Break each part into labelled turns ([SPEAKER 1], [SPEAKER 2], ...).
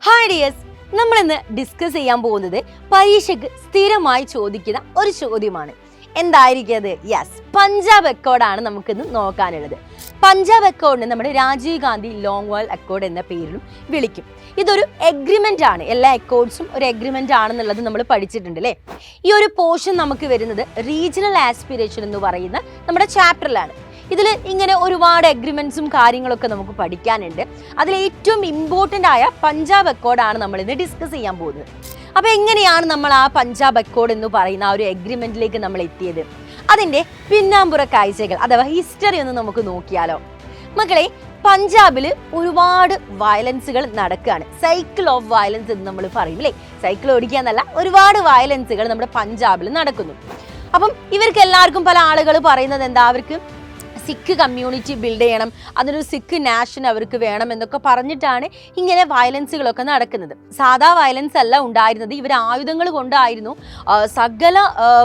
[SPEAKER 1] Hi dears, നമ്മൾ ഇന്ന് discuss ചെയ്യാൻ പോകുന്നത് പരീക്ഷയ്ക്ക് സ്ഥിരമായി ചോദിക്കുന്ന ഒരു ചോദ്യമാണ്. എന്തായിരിക്കും അത്? യെസ്, പഞ്ചാബ് അക്കോർഡാണ് നമുക്കിന്ന് നോക്കാനുള്ളത്. പഞ്ചാബ് അക്കോർഡിനെ നമ്മുടെ രാജീവ് ഗാന്ധി ലോങ് വാൾ അക്കോർഡ് എന്ന പേരിലും വിളിക്കും. ഇതൊരു എഗ്രിമെന്റ് ആണ്. എല്ലാ അക്കോർഡ്സും ഒരു എഗ്രിമെന്റ് ആണെന്നുള്ളത് നമ്മൾ പഠിച്ചിട്ടുണ്ട് അല്ലേ? ഈ ഒരു പോർഷൻ നമുക്ക് വരുന്നത് റീജിയണൽ ആസ്പിരേഷൻ എന്ന് പറയുന്ന നമ്മുടെ ചാപ്റ്ററിലാണ്. ഇതിൽ ഇങ്ങനെ ഒരുപാട് എഗ്രിമെന്റ്സും കാര്യങ്ങളൊക്കെ നമുക്ക് പഠിക്കാനുണ്ട്. അതിൽ ഏറ്റവും ഇമ്പോർട്ടൻ്റ് ആയ പഞ്ചാബ് അക്കോർഡാണ് നമ്മൾ ഇന്ന് ഡിസ്കസ് ചെയ്യാൻ പോകുന്നത്. അപ്പോൾ എങ്ങനെയാണ് നമ്മൾ ആ പഞ്ചാബ് അക്കോർഡ് എന്ന് പറയുന്ന ആ ഒരു എഗ്രിമെന്റിലേക്ക് നമ്മൾ എത്തിയത്? അതിൻ്റെ പിന്നാമ്പുറ കാഴ്ചകൾ അഥവാ ഹിസ്റ്ററി ഒന്ന് നമുക്ക് നോക്കിയാലോ? മക്കളെ, പഞ്ചാബിൽ ഒരുപാട് വയലൻസുകൾ നടക്കുകയാണ്. സൈക്കിൾ ഓഫ് വയലൻസ് എന്ന് നമ്മൾ പറയും അല്ലേ? സൈക്കിൾ ഓടിക്കുക എന്നല്ല, ഒരുപാട് വയലൻസുകൾ നമ്മുടെ പഞ്ചാബിൽ നടക്കുന്നു. അപ്പം ഇവർക്ക് എല്ലാവർക്കും പല ആളുകൾ പറയുന്നത് എന്താ, അവർക്ക് സിഖ് കമ്മ്യൂണിറ്റി ബിൽഡ് ചെയ്യണം, അതിനൊരു സിഖ് നാഷൻ അവർക്ക് വേണം എന്നൊക്കെ പറഞ്ഞിട്ടാണ് ഇങ്ങനെ വയലൻസുകളൊക്കെ നടക്കുന്നത്. സാധാ വയലൻസ് അല്ല ഉണ്ടായിരുന്നത്. ഇവർ ആയുധങ്ങൾ കൊണ്ടായിരുന്നു സകല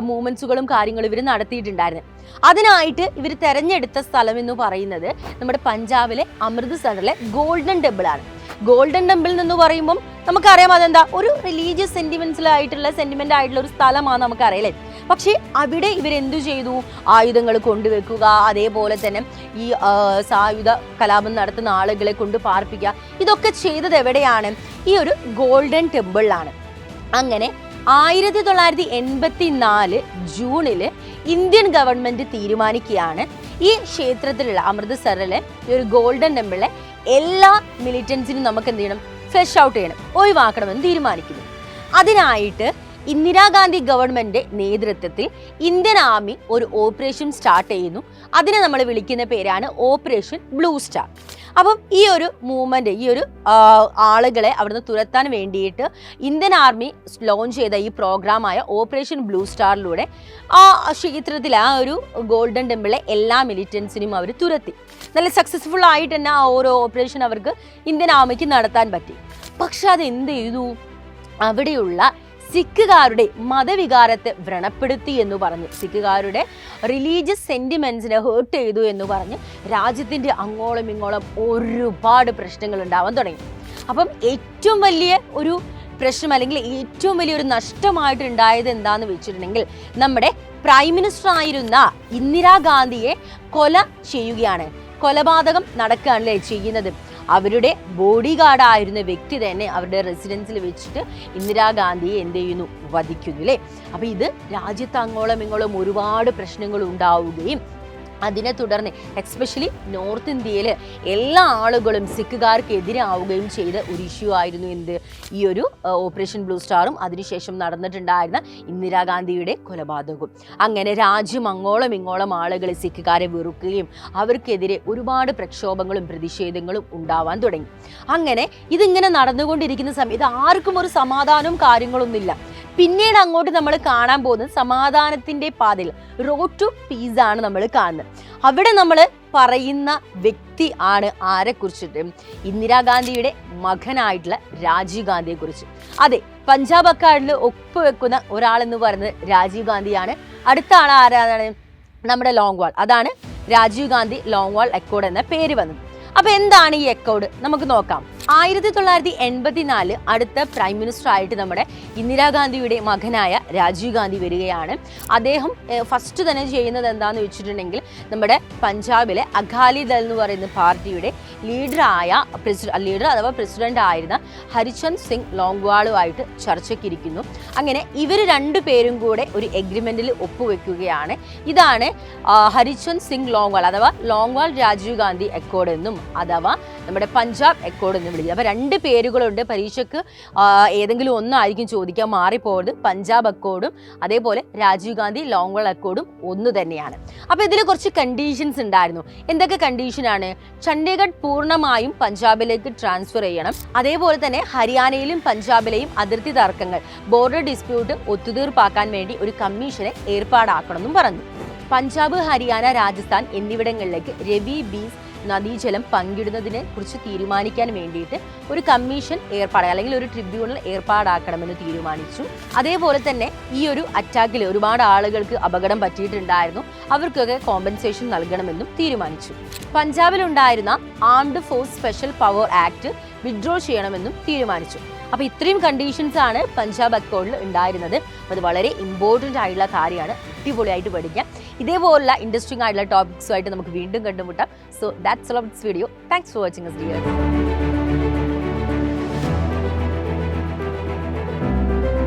[SPEAKER 1] മൂവ്മെന്റ്സുകളും കാര്യങ്ങളും ഇവർ നടത്തിയിട്ടുണ്ടായിരുന്നത്. അതിനായിട്ട് ഇവർ തെരഞ്ഞെടുത്ത സ്ഥലം എന്ന് പറയുന്നത് നമ്മുടെ പഞ്ചാബിലെ അമൃത്സറിലെ ഗോൾഡൻ ടെമ്പിൾ ആണ്. ഗോൾഡൻ ടെമ്പിൾ എന്ന് പറയുമ്പം നമുക്കറിയാം അതെന്താ, ഒരു റിലീജിയസ് സെന്റിമെന്റ് ആയിട്ടുള്ള ഒരു സ്ഥലമാണ് നമുക്കറിയാലേ. പക്ഷേ അവിടെ ഇവരെന്തു ചെയ്തു? ആയുധങ്ങൾ കൊണ്ടുവെക്കുക, അതേപോലെ തന്നെ ഈ സായുധ കലാപം നടത്തുന്ന ആളുകളെ കൊണ്ട് പാർപ്പിക്കുക, ഇതൊക്കെ ചെയ്തത് എവിടെയാണ്? ഈ ഒരു ഗോൾഡൻ ടെമ്പിളിലാണ്. അങ്ങനെ 1984 ജൂണിൽ ഇന്ത്യൻ ഗവൺമെന്റ് തീരുമാനിക്കുകയാണ് ഈ ക്ഷേത്രത്തിലുള്ള അമൃത്സറിലെ ഈ ഒരു ഗോൾഡൻ ടെമ്പിളിലെ എല്ലാ മിലിറ്റൻസിനും നമുക്ക് എന്ത് ചെയ്യണം? ഫ്ലഷ് ഔട്ട് ചെയ്യണം, ഒഴിവാക്കണമെന്ന് തീരുമാനിക്കുന്നു. അതിനായിട്ട് ഇന്ദിരാഗാന്ധി ഗവൺമെന്റ് നേതൃത്വത്തിൽ ഇന്ത്യൻ ആർമി ഒരു ഓപ്പറേഷൻ സ്റ്റാർട്ട് ചെയ്യുന്നു. അതിനെ നമ്മൾ വിളിക്കുന്ന പേരാണ് ഓപ്പറേഷൻ ബ്ലൂ സ്റ്റാർ. അപ്പം ഈ ഒരു മൂവ്മെന്റ്, ഈ ഒരു ആളുകളെ അവിടുന്ന് തുരത്താൻ വേണ്ടിയിട്ട് ഇന്ത്യൻ ആർമി ലോഞ്ച് ചെയ്ത ഈ പ്രോഗ്രാമായ ഓപ്പറേഷൻ ബ്ലൂ സ്റ്റാറിലൂടെ ആ ക്ഷേത്രത്തിൽ ആ ഒരു ഗോൾഡൻ ടെമ്പിളിലെ എല്ലാ മിലിറ്റൻസിനും അവർ തുരത്തി. നല്ല സക്സസ്ഫുൾ ആയിട്ട് തന്നെ ആ ഓരോ ഓപ്പറേഷൻ അവർക്ക് ഇന്ത്യൻ ആർമിക്ക് നടത്താൻ പറ്റി. പക്ഷെ അത് എന്ത് ചെയ്തു? അവിടെയുള്ള സിഖുകാരുടെ മതവികാരത്തെ വ്രണപ്പെടുത്തി എന്ന് പറഞ്ഞ്, സിഖുകാരുടെ റിലീജിയസ് സെന്റിമെന്റ്സിനെ ഹേർട്ട് ചെയ്തു എന്ന് പറഞ്ഞ് രാജ്യത്തിൻ്റെ അങ്ങോളം ഇങ്ങോളം ഒരുപാട് പ്രശ്നങ്ങൾ ഉണ്ടാവാൻ തുടങ്ങി. അപ്പം ഏറ്റവും വലിയ ഒരു പ്രശ്നം അല്ലെങ്കിൽ ഏറ്റവും വലിയൊരു നഷ്ടമായിട്ട് ഉണ്ടായത് എന്താന്ന് വെച്ചിട്ടുണ്ടെങ്കിൽ നമ്മുടെ പ്രൈം മിനിസ്റ്റർ ആയിരുന്ന ഇന്ദിരാഗാന്ധിയെ കൊല ചെയ്യുകയാണ്. കൊലപാതകം നടക്കുകയാണല്ലേ ചെയ്യുന്നത്. അവരുടെ ബോഡി ഗാർഡ് ആയിരുന്ന വ്യക്തി തന്നെ അവരുടെ റെസിഡൻസിൽ വെച്ചിട്ട് ഇന്ദിരാഗാന്ധിയെ എന്ത് ചെയ്യുന്നു? വധിക്കുന്നു അല്ലേ? അപ്പൊ ഇത് രാജ്യത്ത് അങ്ങോളം ഇങ്ങോളം ഒരുപാട് പ്രശ്നങ്ങൾ ഉണ്ടാവുകയും അതിനെ തുടർന്ന് എസ്പെഷ്യലി നോർത്ത് ഇന്ത്യയിൽ എല്ലാ ആളുകളും സിഖുകാർക്കെതിരാവുകയും ചെയ്ത ഒരു ഇഷ്യൂ ആയിരുന്നു എന്ത്? ഈ ഒരു ഓപ്പറേഷൻ ബ്ലൂ സ്റ്റാറും അതിനുശേഷം നടന്നിട്ടുണ്ടായിരുന്ന ഇന്ദിരാഗാന്ധിയുടെ കൊലപാതകവും. അങ്ങനെ രാജ്യം അങ്ങോളം ഇങ്ങോളം ആളുകൾ സിഖുകാരെ വെറുക്കുകയും അവർക്കെതിരെ ഒരുപാട് പ്രക്ഷോഭങ്ങളും പ്രതിഷേധങ്ങളും ഉണ്ടാവാൻ തുടങ്ങി. അങ്ങനെ ഇതിങ്ങനെ നടന്നുകൊണ്ടിരിക്കുന്ന സമയത്ത് ആർക്കും ഒരു സമാധാനവും കാര്യങ്ങളൊന്നുമില്ല. പിന്നീട് അങ്ങോട്ട് നമ്മൾ കാണാൻ പോകുന്നത് സമാധാനത്തിന്റെ പാതയിൽ, റോഡ് ടു പീസ് ആണ് നമ്മൾ കാണുന്നത്. അവിടെ നമ്മൾ പറയുന്ന വ്യക്തി ആണ് ആരെ കുറിച്ചിട്ട്? ഇന്ദിരാഗാന്ധിയുടെ മകനായിട്ടുള്ള രാജീവ് ഗാന്ധിയെ കുറിച്ച്. അതെ, പഞ്ചാബ് അക്കോർഡിൽ ഒപ്പുവെക്കുന്ന ഒരാളെന്ന് പറയുന്നത് രാജീവ് ഗാന്ധിയാണ്. അടുത്ത ആൾ ആരാണ്? നമ്മുടെ ലോങ് വാൾ. അതാണ് രാജീവ് ഗാന്ധി ലോങ് വാൾ അക്കോർഡ് എന്ന പേര് വന്നത്. അപ്പൊ എന്താണ് ഈ അക്കോർഡ്? നമുക്ക് നോക്കാം. 1984 അടുത്ത പ്രൈം മിനിസ്റ്റർ ആയിട്ട് നമ്മുടെ ഇന്ദിരാഗാന്ധിയുടെ മകനായ രാജീവ് ഗാന്ധി വരികയാണ്. അദ്ദേഹം ഫസ്റ്റ് തന്നെ ചെയ്യുന്നത് എന്താണെന്ന് വെച്ചിട്ടുണ്ടെങ്കിൽ നമ്മുടെ പഞ്ചാബിലെ അകാലിദൾ എന്ന് പറയുന്ന പാർട്ടിയുടെ ലീഡർ അഥവാ പ്രസിഡന്റ് ആയിരുന്ന ഹരിചന്ദ് സിംഗ് ലോങ്വാളുമായിട്ട് ചർച്ചയ്ക്കിരിക്കുന്നു. അങ്ങനെ ഇവർ രണ്ടുപേരും കൂടെ ഒരു എഗ്രിമെന്റിൽ ഒപ്പുവെക്കുകയാണ്. ഇതാണ് ഹരിചന്ദ് സിംഗ് ലോങ്വാൾ അഥവാ ലോങ്വാൾ രാജീവ് ഗാന്ധി അക്കോർഡ് എന്നും അഥവാ നമ്മുടെ പഞ്ചാബ് അക്കോർഡ് എന്നും വിളിക്കുന്നത്. അപ്പൊ രണ്ട് പേരുകളുണ്ട്. പരീക്ഷയ്ക്ക് ഏതെങ്കിലും ഒന്നായിരിക്കും ചോദിക്കാൻ മാറിപ്പോയത്. പഞ്ചാബ് അക്കോർഡും അതേപോലെ രാജീവ് ഗാന്ധി ലോങ് വാൾ അക്കോർഡും ഒന്ന് തന്നെയാണ്. അപ്പൊ ഇതിൽ കുറച്ച് കണ്ടീഷൻസ് ഉണ്ടായിരുന്നു. എന്തൊക്കെ കണ്ടീഷനാണ്? ചണ്ഡീഗഡ് പൂർണ്ണമായും പഞ്ചാബിലേക്ക് ട്രാൻസ്ഫർ ചെയ്യണം. അതേപോലെ തന്നെ ഹരിയാനയിലും പഞ്ചാബിലെയും അതിർത്തി തർക്കങ്ങൾ, ബോർഡർ ഡിസ്പ്യൂട്ട് ഒത്തുതീർപ്പാക്കാൻ വേണ്ടി ഒരു കമ്മീഷനെ ഏർപ്പാടാക്കണമെന്നും പറഞ്ഞു. പഞ്ചാബ്, ഹരിയാന, രാജസ്ഥാൻ എന്നിവിടങ്ങളിലേക്ക് രവി ബീസ് നദീജലം പങ്കിടുന്നതിനെ കുറിച്ച് തീരുമാനിക്കാൻ വേണ്ടിയിട്ട് ഒരു കമ്മീഷൻ അല്ലെങ്കിൽ ഒരു ട്രിബ്യൂണൽ ഏർപ്പാടാക്കണമെന്ന് തീരുമാനിച്ചു. അതേപോലെ തന്നെ ഈ ഒരു അറ്റാക്കിൽ ഒരുപാട് ആളുകൾക്ക് അപകടം പറ്റിയിട്ടുണ്ടായിരുന്നു. അവർക്കൊക്കെ കോമ്പൻസേഷൻ നൽകണമെന്നും തീരുമാനിച്ചു. പഞ്ചാബിലുണ്ടായിരുന്ന armed force special power act withdraw ചെയ്യണമെന്നും തീരുമാനിച്ചു. അപ്പോൾ ഇത്രയും കണ്ടീഷൻസ് ആണ് പഞ്ചാബ് അക്കോർഡിൽ ഉണ്ടായിരുന്നത്. അത് വളരെ ഇമ്പോർട്ടൻ്റ് ആയിട്ടുള്ള കാര്യമാണ്. അടിപൊളിയായിട്ട് പഠിക്കാം. ഇതേപോലുള്ള ഇൻട്രസ്റ്റിംഗ് ആയിട്ടുള്ള ടോപ്പിക്സുമായിട്ട് നമുക്ക് വീണ്ടും കണ്ടുമുട്ടാം. So that's all of this video. Thanks for watching this video.